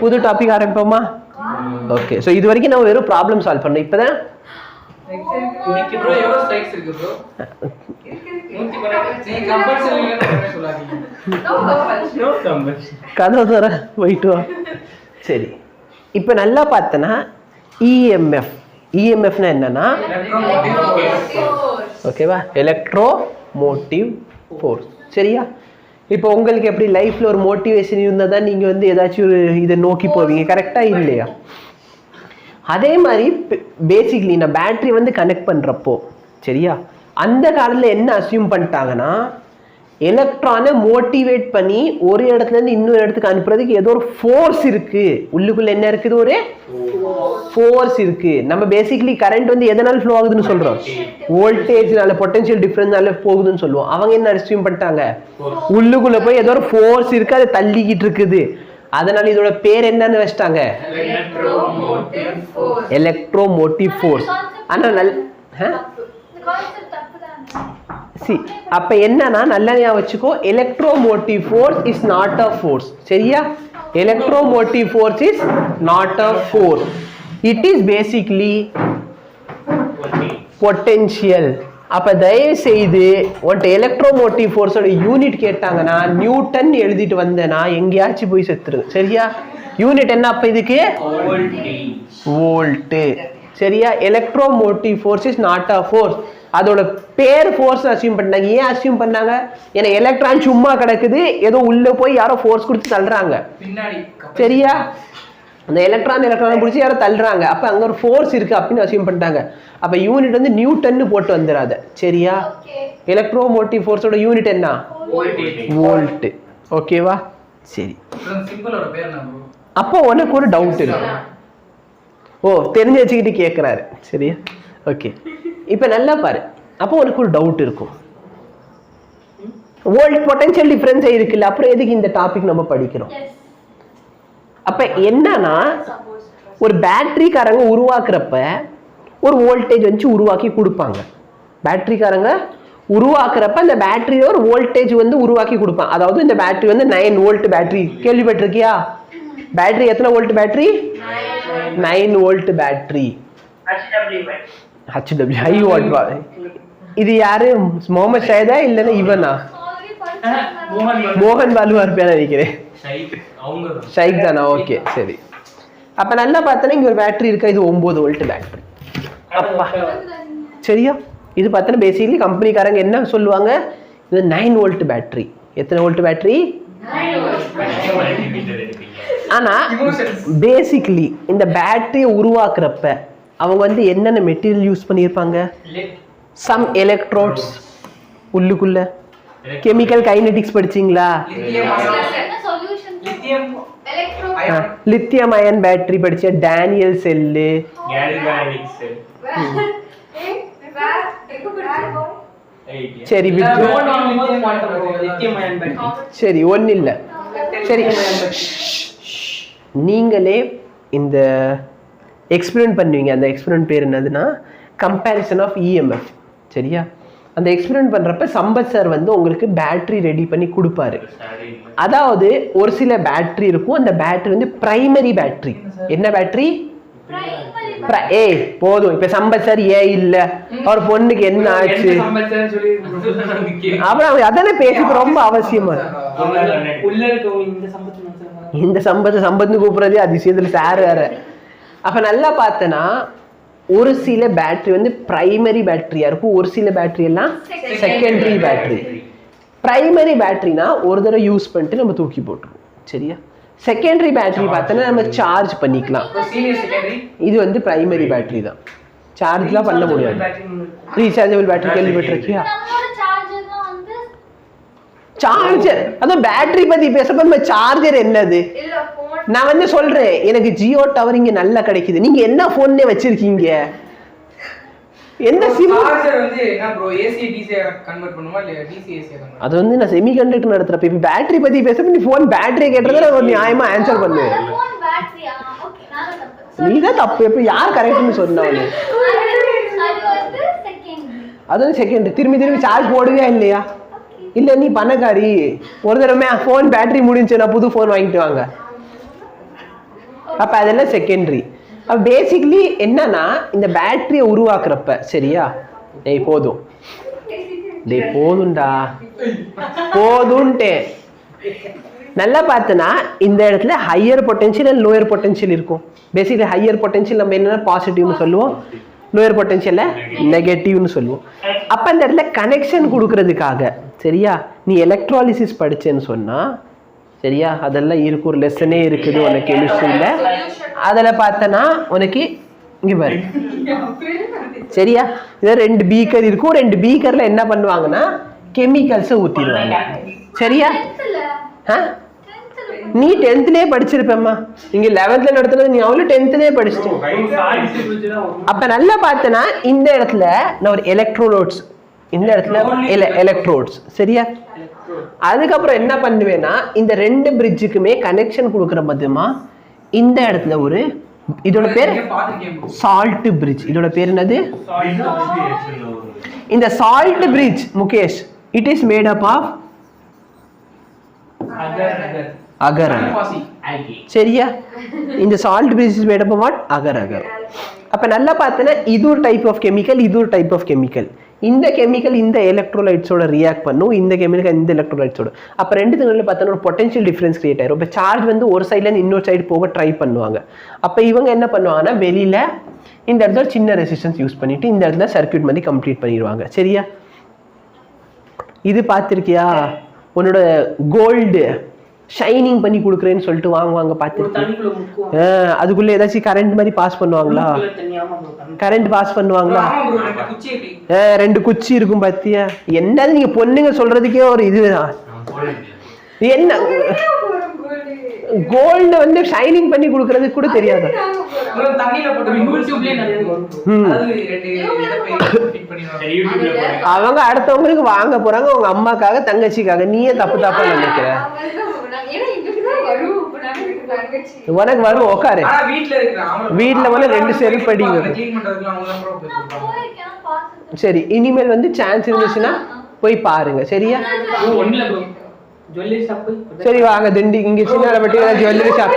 புது topic ஆரம்பிப்போமா? Okay. So இது வரைக்கும் நம்ம வெறும் ப்ராப்ளம் சால்வ் பண்ணோம். இப்போதான் கதை தர போயிட்டு வா. சரி, இப்போ நல்லா பார்த்தனா இஎம்எஃப். இஎம்எஃப்னா என்னன்னா ஓகேவா, எலக்ட்ரோ மோட்டிவ் ஃபோர்ஸ். சரியா? இப்போ உங்களுக்கு எப்படி லைஃப்ல ஒரு மோட்டிவேஷன் இருந்தால் தான் நீங்கள் வந்து ஏதாச்சும் ஒரு இதை நோக்கி போவீங்க, கரெக்டாக இல்லையா? அதே மாதிரி பேசிக்லி நான் பேட்ரி வந்து கனெக்ட் பண்ணுறப்போ சரியா, அந்த காலத்தில் என்ன அசியூம் பண்ணிட்டாங்கன்னா எலக்ட்ரானை மோட்டிவேட் பண்ணி ஒரு இடத்துலேருந்து இன்னொரு இடத்துக்கு அனுப்புறதுக்கு ஏதோ ஒரு ஃபோர்ஸ் இருக்குது, உள்ளுக்குள்ளே என்ன இருக்குது, ஒரு ஃபோர்ஸ் இருக்குது. நம்ம பேசிக்லி கரண்ட் வந்து எதனால ஃப்ளோ ஆகுதுன்னு சொல்கிறோம், வோல்டேஜ்னால பொட்டன்ஷியல் டிஃப்ரென்ஸ்னால போகுதுன்னு சொல்லுவோம். அவங்க என்ன அசியூம் பண்ணிட்டாங்க, உள்ளுக்குள்ளே போய் ஏதோ ஒரு ஃபோர்ஸ் இருக்குது, அதை தள்ளிக்கிட்டு இருக்குது, அதனால இதோட பேர் என்னன்னு வச்சிட்டாங்க, எலக்ட்ரோமோட்டிவ் ஃபோர்ஸ். ஆனால் அப்ப என்னன்னா நல்லா ஞாபகம் வச்சுக்கோ, electromotive force is not a force. சரியா? Electromotive force is not a force. It is basically potential. அப்ப தயவு செய்து உன்ட்ட எலக்ட்ரோமோட்டிவ் ஃபோர்ஸோட யூனிட் கேட்டாங்கன்னா நியூட்டன் எழுதிட்டு வந்தேன்னா எங்கேயாச்சும் போய் செத்துரு. சரியா? யூனிட் என்ன அப்ப இதுக்கு, வோல்ட். சரியா? Electromotive force is not a force. அதோட பேர் ஃபோர்ஸ் அசியூம் பண்ணாங்க. ஏன் அசியூம் பண்ணாங்க, ஏன்னா எலக்ட்ரான் சும்மா கிடக்குது, ஏதோ உள்ள போய் யாரோ ஃபோர்ஸ் கொடுத்து தள்ளுறாங்க. சரியா? அந்த எலக்ட்ரான் பிடிச்சி யாரோ தள்ளுறாங்க, அப்ப அங்க ஒரு ஃபோர்ஸ் இருக்கு அப்படின்னு அசியூம் பண்ணிட்டாங்க. அப்ப யூனிட் வந்து நியூட்டன் போட்டு வந்துடாத. சரியா? எலக்ட்ரோமோட்டிவ் ஃபோர்ஸோட யூனிட் என்ன, வோல்ட். ஓகேவா? சரி, அப்போ உனக்கு ஒரு டவுட் இருக்கு. ஓ, தெரிஞ்சு வச்சுக்கிட்டு கேட்குறாரு. சரியா? ஓகே, இப்போ நல்லா பாரு. அப்போ உனக்கு ஒரு டவுட் இருக்கும், வோல்ட் பொட்டன்ஷியல் டிஃபரன்ஸ் இருக்குல்ல, அப்புறம் எதுக்கு இந்த டாபிக் நம்ம படிக்கிறோம்? அப்ப என்னன்னா ஒரு பேட்டரிக்காரங்க உருவாக்குறப்ப ஒரு வோல்டேஜ் வச்சு உருவாக்கி கொடுப்பாங்க. பேட்டரிக்காரங்க உருவாக்குறப்ப அந்த பேட்டரியில ஒரு வோல்டேஜ் வந்து உருவாக்கி கொடுப்பாங்க. அதாவது இந்த பேட்டரி வந்து 9 வோல்ட் பேட்டரி, கேள்விப்பட்டிருக்கியா? பேட்டரி எத்தனை volt battery, 9 volt battery. HW high volt. இது யாரு, முகமது ஷாஹிதா இல்லைன்னா இவனா, மோகன் பாலுவா இருப்பேன்னு நினைக்கிறேன். ஷைக் தானா? ஓகே, சரி. அப்ப நல்லா பார்த்தனா இங்க ஒரு பேட்டரி இருக்கா, இது 9 வோல்ட் பேட்டரி. அப்பா, சரியா? இது பார்த்தனா பேசிக்கலி கம்பெனிக்காரங்க என்ன சொல்லுவாங்க, இது 9 வோல்ட் பேட்டரி. எத்தனை வோல்ட் பேட்டரி, ஆனா பேசிக்கலி இந்த பேட்டரியை உருவாக்குறப்ப அவங்க வந்து என்னென்ன மெட்டீரியல் யூஸ் பண்ணியிருப்பாங்க, சம் எலக்ட்ரோட்ஸ் உள்ளுக்குள்ள. கெமிக்கல் கைனெட்டிக்ஸ் படிச்சீங்களா? லித்தியம் அயன் பேட்டரி படிச்ச, டேனியல் செல்லு. சரி, சரி, ஒன்னும் இல்லை. சரி, நீங்களே இந்த எக்ஸ்பிரிமெண்ட் பண்ணுவீங்க. அந்த எக்ஸ்பிரிமெண்ட் பேர் என்னதுன்னா கம்பேரிசன் ஆஃப் இஎம்எஃப். சரியா? அந்த எக்ஸ்பிரிமெண்ட் பண்றப்ப சம்பத் சார் வந்து உங்களுக்கு பேட்டரி ரெடி பண்ணி கொடுப்பாரு. அதாவது ஒரு சில பேட்டரி இருக்கும், அந்த பேட்டரி வந்து பிரைமரி பேட்டரி. என்ன பேட்டரி? போதும். இப்ப சம்பத் சார் இல்ல, அவர் பொண்ணுக்கு என்ன ஆச்சு, அப்புறம் அதானே பேசி ரொம்ப அவசியமா. இந்த சம்பத்னு கூப்பிடுறதே அதிசயத்துல சார் வேற. அப்ப நல்லா பார்த்தனா ஒரு சில பேட்டரி வந்து பிரைமரி பேட்டரியா இருக்கும், ஒரு சில பேட்டரி எல்லாம் செகண்டரி பேட்டரி. பிரைமரி பேட்டரினா ஒரு தடவை யூஸ் பண்ணிட்டு நம்ம தூக்கி போட்டுருவோம். சரியா? செகண்டரி பேட்டரி பார்த்தோன்னா நம்ம சார்ஜ் பண்ணிக்கலாம். இது வந்து பிரைமரி பேட்டரி தான், சார்ஜ்லாம் பண்ண முடியாது. ரீசார்ஜபிள் பேட்டரி கேள்விப்பட்டிருக்கியா? சார்ஜர், அதான் பேட்டரி பத்தி பேசப்ப நம்ம சார்ஜர் என்னது, நான் வந்து சொல்றேன் எனக்கு ஜியோ டவர் இங்க நல்லா கிடைக்குது, நீங்க என்ன போன்னே வச்சிருக்கீங்க, என்ன சிம் சார்ஜர் வந்து என்ன ப்ரோ, ஏசி டிசி கன்வர்ட் பண்ணுமா இல்ல டிசி ஏசி கன்வர்ட்? அது வந்து நான் செமி கண்டக்டர் நடத்துறப்ப இப்ப பேட்டரி பத்தி பேசப்ப நீ போன் பேட்டரி கேட்டறத நான் ஒரு நியாயமா ஆன்சர் பண்ணுவேன். போன் பேட்டரியா? ஓகே, நான் தப்பு. நீதான் தப்பு. இப்ப யார் கரெக்ட்னு சொன்னானே? அது வந்து செகண்டரி. அது செகண்டரி. திரும்பி சார்ஜ் போடுவியா இல்லையா? ஓகே. இல்லை நீ பணக்காரி, ஒரு தடவை ஃபோன் பேட்டரி முடிஞ்சுன்னா புது ஃபோன் வாங்கிட்டு வாங்க. அப்போ அதெல்லாம் செகண்டரி. அப்போ பேசிக்லி என்னன்னா இந்த பேட்டரியை உருவாக்குறப்ப சரியா, டேய் போதும், டேய் போதும்டா போதும்ட்டேன். நல்லா பார்த்தனா இந்த இடத்துல higher potential and lower potential இருக்கும். பேசிக்லி ஹையர் பொட்டன்ஷியல் நம்ம என்னன்னா பாசிட்டிவ்னு சொல்லுவோம், லோயர் பொட்டன்ஷியல்ல நெகட்டிவ்னு சொல்லுவோம். அப்போ அந்த இடத்துல கனெக்ஷன் கொடுக்கறதுக்காக சரியா, நீ எலக்ட்ராலிசிஸ் படிச்சேன்னு சொன்னா சரியா, அதெல்லாம் இருக்கு, ஒரு லெசனே இருக்குது உனக்கு கெமிஸ்ட்ரியில. அதில் பார்த்தனா உனக்கு இங்க பாரு சரியா, இதை 2 பீக்கர் இருக்கும். 2 பீக்கர்ல என்ன பண்ணுவாங்கன்னா கெமிக்கல்ஸை ஊத்திடுவாங்க சரியா. நீ 10th படிச்சிருப்பேம்மா, இங்க 11th நடத்துறது நீ அவ்வளவு 10th படிச்சிட்டு. அப்ப நல்லா பார்த்தனா இந்த இடத்துல நான் ஒரு எலக்ட்ரோட்ஸ், இந்த இடத்துல எலக்ட்ரோட்ஸ் சரியா. அதுக்கப்புறம் என்ன பண்ணுவேன்னா இந்த 2 பிரிட்ஜுக்குமே கனெக்ஷன் கொடுக்குற மதுமா இந்த இடத்துல ஒரு, இதோட பேர் சால்ட் பிரிட்ஜ். இதோட பேர் என்னது? இந்த salt bridge Mukesh, it is made up of agar சரியா. இந்த salt bridge is made up of what? Agar. அப்ப நல்லா பார்த்தனா இது ஒரு டைப் ஆஃப் கெமிக்கல், இது ஒரு டைப் ஆஃப் கெமிக்கல். இந்த கெமிக்கல் இந்த எலக்ட்ரோலைட்ஸோட ரியாக்ட் பண்ணும், இந்த கெமிக்கல் இந்த எலக்ட்ரோலைட்ஸோட. அப்போ 2த்துக்கு பார்த்தோன்னா ஒரு பொட்டன்ஷியல் டிஃபரன்ஸ் கிரியேட் ஆயிரும். இப்போ சார்ஜ் வந்து ஒரு சைட்லேருந்து இன்னொரு சைடு போக ட்ரை பண்ணுவாங்க. அப்போ இவங்க என்ன பண்ணுவாங்கன்னா வெளியில இந்த இடத்துல சின்ன ரெசிஸ்டன்ஸ் யூஸ் பண்ணிட்டு இந்த இடத்துல சர்க்யூட் மாதிரி கம்ப்ளீட் பண்ணிடுவாங்க சரியா. இது பார்த்துருக்கியா, உன்னோட கோல்டு ஷைனிங் பண்ணி கொடுக்குறேன்னு சொல்லிட்டு வாங்குவாங்க பார்த்துருக்கேன். அதுக்குள்ள ஏதாச்சும் கரண்ட் மாதிரி பாஸ் பண்ணுவாங்களா? கரண்ட் பாஸ் பண்ணுவாங்களா? 2 குச்சி இருக்கும் பார்த்தியா. என்னது நீங்க பொண்ணுங்க சொல்றதுக்கே ஒரு இதுதான். என்ன கோல்டு வந்து ஷைனிங் பண்ணி கொடுக்கறதுக்கு கூட தெரியாது. அவங்க அடுத்தவங்களுக்கு வாங்க போறாங்க, உங்க அம்மாக்காக தங்கச்சிக்காக. நீயே தப்பு தப்பா நினைக்கிற? உனக்கு வரும், உட்காரு. வீட்டுல வந்து 2 செருப்படி சரி. இனிமேல் வந்து சான்ஸ் இருந்துச்சுன்னா போய் பாருங்க சரியா. சரி வாங்க திண்டி, இங்க சின்னப்பட்டி ஜுவல்லரி ஷாப்.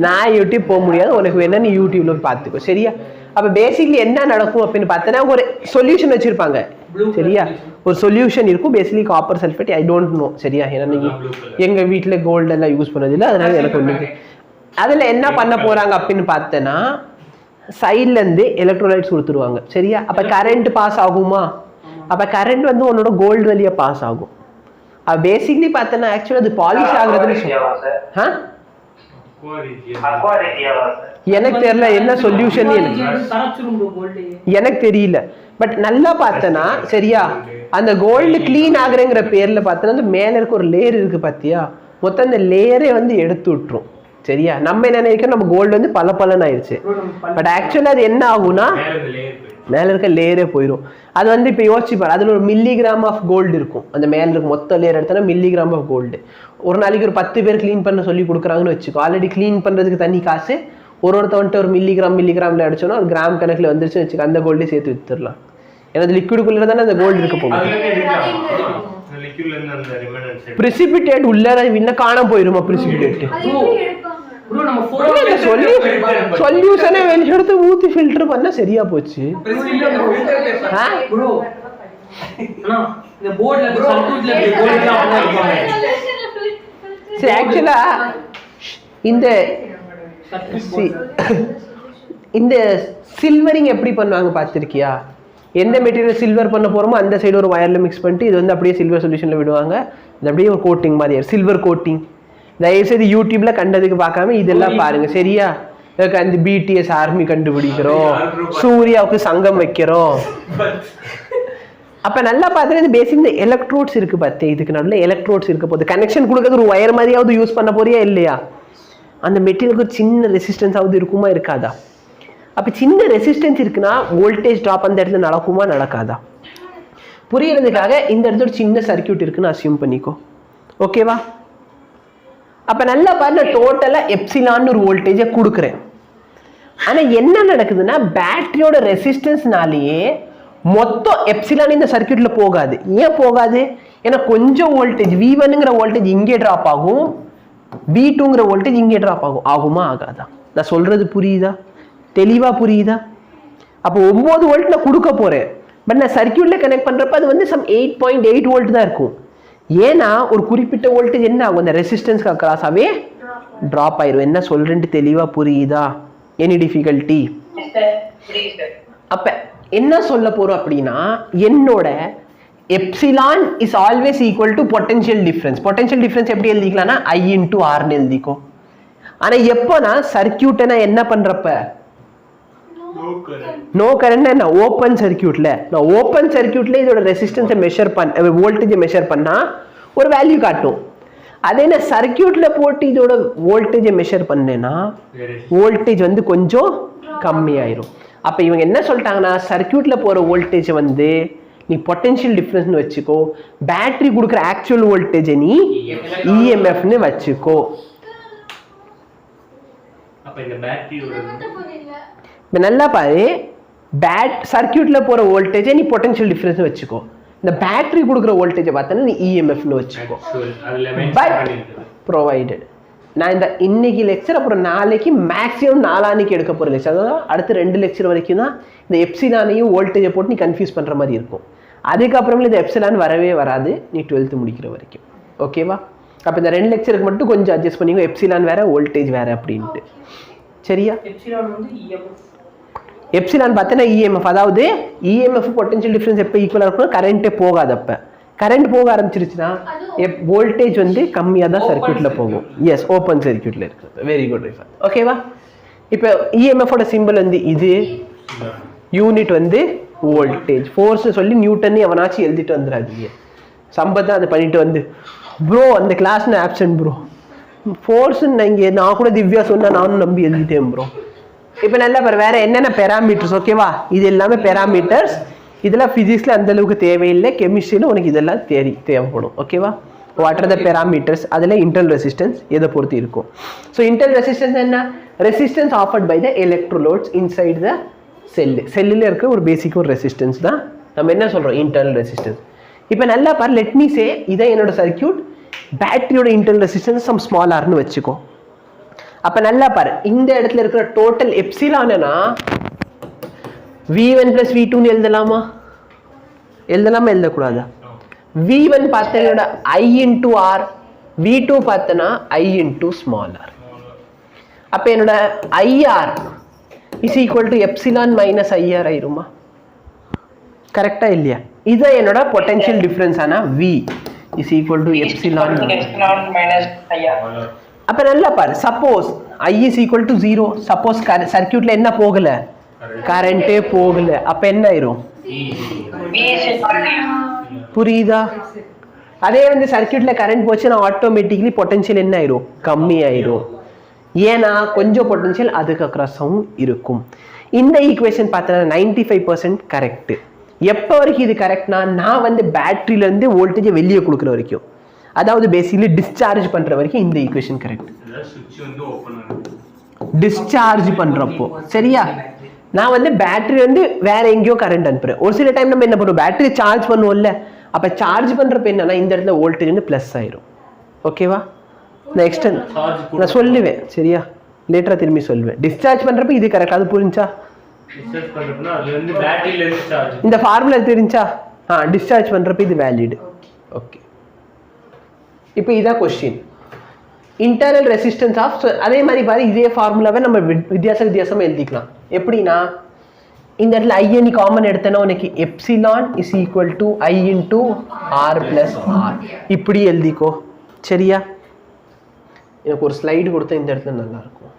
நான் யூடியூப் போக முடியாது, உனக்கு வேணா நீ யூடியூப்ல பார்த்துக்கோ சரியா. அப்ப பேசிக்லி என்ன நடக்கும் அப்படின்னு பார்த்தனா ஒரு சொல்யூஷன் வச்சிருப்பாங்க சரியா. ஒரு சொல்யூஷன் இருக்கும் basically copper sulphate. I don't know சரியா, ஏன்னா நீங்க எங்க வீட்டுல கோல்டு எல்லாம் யூஸ் பண்ணது இல்லை, அதனால எனக்கு ஒண்ணு. அதுல என்ன பண்ண போறாங்க அப்படின்னு பார்த்தனா சைட்ல இருந்து எலக்ட்ரோலைட்ஸ் கொடுத்துருவாங்க சரியா. அப்ப கரண்ட் பாஸ் ஆகுமா? அப்ப கரண்ட் வந்து உன்னோட கோல்டு வழியா பாஸ் ஆகும். பேசிக்லி பார்த்தனா ஆக்சுவலி அது பாலிஷ் ஆகுறதுன்னு எனக்கு தெரியல, என்ன சொல்யூஷன் எனக்கு தெரியல. பட் நல்லா பார்த்தனா சரியா, அந்த கோல்டு கிளீன் ஆகுறேங்கிற பேர்ல பார்த்தனா அந்த மேல இருக்க ஒரு லேயர் இருக்கு பாத்தியா, மொத்தம் அந்த லேயரே வந்து எடுத்து விட்டுரும் சரியா. நம்ம என்ன நினைக்கிறோம், நம்ம கோல்டு வந்து பல ஆயிடுச்சு. பட் ஆக்சுவலா அது என்ன ஆகும்னா மேல இருக்க லேயரே போயிடும். அது வந்து இப்போ யோசிச்சுப்பாரு, அதுல ஒரு மில்லிகிராம் ஆஃப் கோல்டு இருக்கும். அந்த மேல இருக்க மொத்த லேயர் எடுத்தா மில்லிகிராம் ஆஃப் கோல்டு. ஒரு நாளைக்கு ஒரு 10 பேர் கிளீன் பண்ண சொல்லி கொடுக்குறாங்கன்னு வச்சுக்கோ. ஆல்ரெடி கிளீன் பண்றதுக்கு தனி காசு, ஒருத்தவன்ட்டு ஒரு மில்லிகிராம்ல அடிச்சோன்னா ஒரு கிராம் கணக்குல வந்துருச்சுன்னு வச்சுக்கோ, அந்த கோல்டே சேர்த்து வித்துடலாம். ஏன்னா அது லிக்விடுக்குள்ள தானே அந்த கோல்டு இருக்க போகும். பிரிசிபிடேட் உள்ள இன்னும் காணாம போயிருமா? பிரிசிபிடேட் சொல்யூஷனை வெளியே எடுத்து ஊத்தி ஃபில்டர் பண்ணா சரியா போச்சு. ஆக்சுவலா இந்த சில்வரிங் எப்படி பண்ணுவாங்க பார்த்திருக்கியா? எந்த மெட்டீரியல் சில்வர் பண்ண போறோமோ அந்த சைடு ஒரு வயர்ல மிக்ஸ் பண்ணிட்டு இது வந்து அப்படியே சில்வர் சொல்யூஷன்ல விடுவாங்க. இது அப்படியே ஒரு கோட்டிங் மாதிரி சில்வர் கோட்டிங். தயவுசெய்து யூடியூப்ல கண்டதுக்கு பார்க்காம இதெல்லாம் பாருங்க சரியா. அந்த பிடிஎஸ் ஆர்மி கண்டுபிடிக்கிறோம், சூர்யாவுக்கு சங்கம் வைக்கிறோம். அப்ப நல்லா பார்த்தா பேசிக் இந்த எலக்ட்ரோட்ஸ் இருக்கு பார்த்து, இதுக்கு நடுவில் எலக்ட்ரோட்ஸ் இருக்க போது கனெக்ஷன் கொடுக்கறது ஒரு வயர் மாதிரியாவது யூஸ் பண்ண போறியா இல்லையா? அந்த மெட்டீரியலுக்கு ஒரு சின்ன ரெசிஸ்டன்ஸ் ஆகுது இருக்குமா இருக்காதா? அப்ப சின்ன ரெசிஸ்டன்ஸ் இருக்குன்னா வோல்டேஜ் ட்ராப் அந்த இடத்துல நடக்குமா நடக்காதா? புரியறதுக்காக இந்த இடத்துல சின்ன சர்க்கியூட் இருக்குன்னு அசியூம் பண்ணிக்கோ, ஓகேவா? அப்ப நல்லா பாருங்க, டோட்டலா எப்சிலான்னு ஒரு வோல்டேஜை கொடுக்குறேன். ஆனா என்ன நடக்குதுன்னா பேட்டரியோட ரெசிஸ்டன்ஸ்னாலேயே மொத்தம் எப்சிலான் இந்த சர்க்யூட்ல போகாது. ஏன் போகாது? ஏன்னா கொஞ்சம் வோல்டேஜ் V1ங்கிற வோல்டேஜ் இங்கே டிராப் ஆகும், V2ங்கிற வோல்டேஜ் இங்கே டிராப் ஆகும். ஆகுமா ஆகாதா? நான் சொல்றது புரியுதா? தெளிவா புரியுதா? அப்போ 9 வோல்ட் நான் கொடுக்க போறேன், பட் நான் சர்க்யூட்ல கனெக்ட் பண்றப்ப அது வந்து சம் 8.8 வோல்ட் தான் இருக்கும். ஏன்னா ஒரு குறிப்பிட்ட வோல்டேஜ் என்ன ஆகும், அந்த ரெசிஸ்டன்ஸ்க்கு அக்ராஸாவே டிராப் ஆயிரும். என்ன சொல்றேன்ட்டு தெளிவா புரியுதா? Any difficulty? அப்ப என்ன சொல்ல போறோம் அப்படின்னா, என்னோட epsilon is always equal to potential difference. Potential difference எப்படி எழுதிக்கலாம்னா I into R ன்னு எழுதிக்கோ. ஆனா எப்போனா சர்க்யூட்டை நான் என்ன பண்றப்ப, நோ கரண்ட், நான் ஓப்பன் சர்க்யூட்ல, நான் ஓப்பன் சர்க்யூட்ல இதோட ரெசிஸ்டன்ஸை மெஷர் பண்ண, வோல்டேஜை மெஷர் பண்ணா ஒரு வேல்யூ காட்டும். அதே நான் சர்க்யூட்ல போட்டு இதோட வோல்டேஜை மெஷர் பண்ணேன்னா வோல்டேஜ் வந்து கொஞ்சம் கம்மியாயிரும். அப்ப இவங்க என்ன சொல்லிட்டாங்கன்னா, சர்க்யூட்ல போற வோல்டேஜ் வந்து நீ பொட்டன்ஷியல் டிஃபரன்ஸ்னு வச்சுக்கோ, பேட்டரி கொடுக்குற ஆக்சுவல் வோல்டேஜை நீ இஎம்எஃப்னு வச்சுக்கோ. நல்லா பாரு, சர்க்யூட்ல போற வோல்டேஜை நீ பொட்டன்ஷியல் டிஃபரன்ஸ் வச்சுக்கோ, இந்த பேட்டரி கொடுக்குற வோல்டேஜை பார்த்தா நீ இஎம்எஃப்னு வச்சுக்கோ. பட் ப்ரொவைடட் நான் இந்த இன்னைக்கு லெக்சர் அப்புறம் நாளைக்கு மேக்ஸிமம் நாளான்னைக்கு எடுக்க போகிற லெக்சர், அதாவது அடுத்த 2 லெக்சர் வரைக்கும் தான் இந்த எப்சிலானையும் வோல்டேஜை போட்டு நீ கன்ஃபியூஸ் பண்ணுற மாதிரி இருக்கும். அதுக்கப்புறமே இந்த எப்சிலான் வரவே வராது நீ 12th முடிக்கிற வரைக்கும். ஓகேவா? அப்போ இந்த 2 லெக்சருக்கு மட்டும் கொஞ்சம் அட்ஜஸ்ட் பண்ணிக்கோ, எப்சிலான் வேற வோல்டேஜ் வேற அப்படின்ட்டு. சரியா? எப்சிலான் பார்த்தீங்கன்னா இஎம்எஃப், அதாவது இஎம்எஃப் பொட்டன்ஷியல் டிஃபரன்ஸ் எப்போ ஈக்குவலாக இருக்கும், கரண்ட்டே போகாது. அப்போ கரண்ட் போக ஆரம்பிச்சிருச்சுன்னா வோல்டேஜ் வந்து கம்மியாக தான் சர்க்யூட்ல போகும். எஸ், ஓப்பன் சர்க்யூட்ல இருக்கு. Very good refer. ஓகேவா? இப்போ இஎம்எஃபோட சிம்பிள் வந்து இது, யூனிட் வந்து வோல்டேஜ், ஃபோர்ஸ் சொல்லி நியூட்டன் எவனாச்சும் எழுதிட்டு வந்துடாதீங்க. சம்பத் அதை பண்ணிட்டு வந்து ப்ரோ அந்த கிளாஸ் நான் ஆப்சன்ட் ப்ரோ, ஃபோர்ஸ் நான் கூட திவ்யா சொன்னா நானும் நம்பி எழுதிட்டேன் ப்ரோ. இப்போ நல்லா பாரு, வேற என்னென்ன பெராமீட்டர்ஸ். ஓகேவா? இது எல்லாமே பெராமீட்டர்ஸ். இதெல்லாம் ஃபிசிக்ஸில் அந்த அளவுக்கு தேவையில்லை, கெமிஸ்ட்ரியில் உனக்கு இதெல்லாம் தேவைப்படும். ஓகேவா? வாட் ஆர் த பெராமீட்டர்ஸ், அதில் இன்டர்னல் ரெசிஸ்டன்ஸ் எதை பொறுத்து இருக்கும். ஸோ இன்டர்னல் ரெசிஸ்டன்ஸ் என்ன, resistance offered by the electrodes inside the செல்லில் இருக்கிற ஒரு பேசிக் ஒரு ரெசிஸ்டன்ஸ் தான் நம்ம என்ன சொல்கிறோம், இன்டர்னல் ரெசிஸ்டன்ஸ். இப்போ நல்லா பாரு, லெட் மீ சே இதான் என்னோட சர்க்யூட், பேட்டரியோட இன்டர்னல் ரெசிஸ்டன்ஸ் சம் ஸ்மால் ஆர்னு வச்சுக்கோ. அப்போ நல்லா பாரு, இந்த இடத்துல இருக்கிற டோட்டல் எப்சிலானா V1 plus V2 எழுதலாமா? எழுதக்கூடாதா? V1 பார்த்தேன்னா I into R, V2 பார்த்தேன்னா I into small r. அப்போ என்னோட IR is equal to epsilon minus IR ஆயிருமா? கரெக்டா இல்லையா? இதுதான் என்னோட பொட்டன்ஷியல் டிஃபரன்ஸ் ஆனா V is equal to epsilon minus IR. அப்போ நல்லா பாரு, suppose I is equal to 0, suppose சர்க்யூட்ல என்ன போகல, கரண்டே போகல, அப்ப என்ன ஆயிரும், புரியுதா? அதே வந்து சர்க்யூட்ல கரண்ட் போச்சுன்னா ஆட்டோமேட்டிக்கலி பொட்டன்ஷியல் என்ன ஆயிரும், கம்மி ஆயிரும். ஏன்னா கொஞ்சம் பொட்டன்ஷியல் அதுக்கு அக்ராஸும் இருக்கும். இந்த ஈக்குவேஷன் பார்த்தா 95% கரெக்ட். எப்போ வரைக்கும் இது கரெக்ட்னா, நான் வந்து பேட்டரியில இருந்து வோல்டேஜை வெளியே கொடுக்குற வரைக்கும், அதாவது பேசிக்கலி டிஸ்சார்ஜ் பண்ற வரைக்கும் இந்த ஈக்குவேஷன் கரெக்ட். டிஸ்சார்ஜ் பண்றப்போ சரியா, நான் வந்து பேட்டரி வந்து வேற எங்கேயோ கரண்ட் அனுப்புறேன். ஒரு சில டைம் நம்ம என்ன பண்ணுவோம், பேட்டரி சார்ஜ் பண்ணுவோம்ல, அப்ப சார்ஜ் பண்றப்ப என்னன்னா இந்த இடத்துல வோல்டேஜ் வந்து பிளஸ் ஆயிரும். ஓகேவா? நெக்ஸ்ட் நான் சொல்லுவேன் சரியா, லேட்டரா திரும்பி சொல்லுவேன். டிஸ்சார்ஜ் பண்றப்ப இது கரெக்ட், அது புரிஞ்சா? இந்த ஃபார்முலா தெரிஞ்சா? டிஸ்சார்ஜ் பண்றப்ப இது வேலிட். ஓகே, இப்போ இதான் கொஸ்டின். இன்டர்னல் ரெசிஸ்டன்ஸ் ஆஃப், அதே மாதிரி பாரு, இதே ஃபார்முலாவை நம்ம வித்தியாசமா எழுதிக்கலாம். எப்படின்னா, இந்த இடத்துல ஐஎன் காமன் எடுத்தனா உனக்கு epsilon is equal to I into R plus R, இப்படி எழுதிக்கோ. சரியா? எனக்கு ஒரு ஸ்லைடு கொடுத்தா இந்த இடத்துல நல்லா இருக்கும்.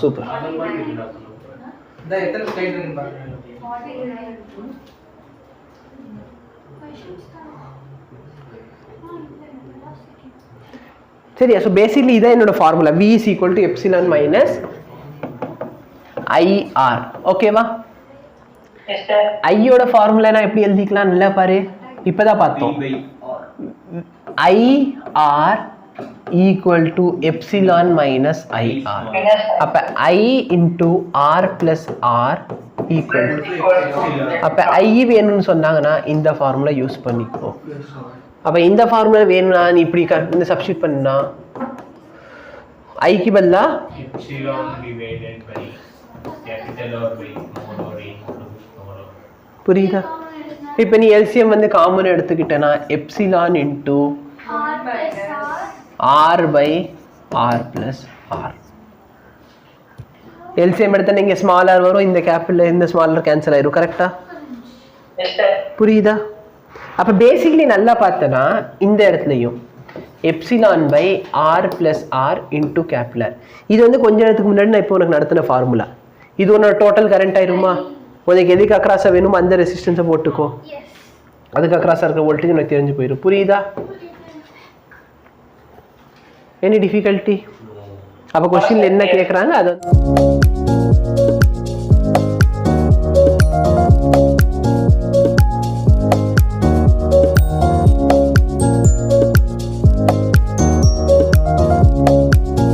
சூப்பர். சரியா? ஸோ பேசிக்லி இதான் என்னோட formula, V is equal to epsilon minus IR. ஓகேவா? ஐயோட ஃபார்முலா நான் எப்படி எழுதிக்கலாம், நல்லா பாரு, இப்பதான் பார்த்தோம். IR equal to epsilon minus IR. அப்ப I into R plus R equal to அப்ப I வேணும்னு சொன்னாங்கன்னா இந்த ஃபார்முலா யூஸ் பண்ணிக்கோ. அப்ப இந்த ஃபார்முலா வேணும்னா நீ இப்படி இந்த சப்ஸ்டிட்யூட் பண்ணா I க்கு பதிலா epsilon divided by capital R by small r into small r. புரியுதா? இப்போ நீ LCM வந்து common எடுத்துக்கிட்டனா epsilon into R by R plus R. LCM எடுத்தா நீங்க ஸ்மால் r வரும், இந்த கேபிட்டல் இந்த ஸ்மால் r கேன்சல் ஆயிரும். கரெக்ட்டா? புரியுதா? அப்ப பேசிக்கலி நல்லா பார்த்தனா இந்த இடத்துலயும் epsilon by R plus R into capital. இது வந்து கொஞ்ச நேரத்துக்கு முன்னாடி நான் இப்போ உனக்கு நடத்தின ஃபார்முலா. இது உன்னோட டோட்டல் கரண்ட் ஆயிருமா? உனக்கு எதுக்கு அக்ராஸா வேணுமோ அந்த ரெசிஸ்டன்ஸை போட்டுக்கோ. அதுக்கு அக்ராஸா இருக்கிற வோல்டேஜ் உனக்கு தெரிஞ்சு போயிடும். புரியுதா? Any difficulty? அப்போ கொஸ்டின்ல என்ன கேட்குறாங்க அதை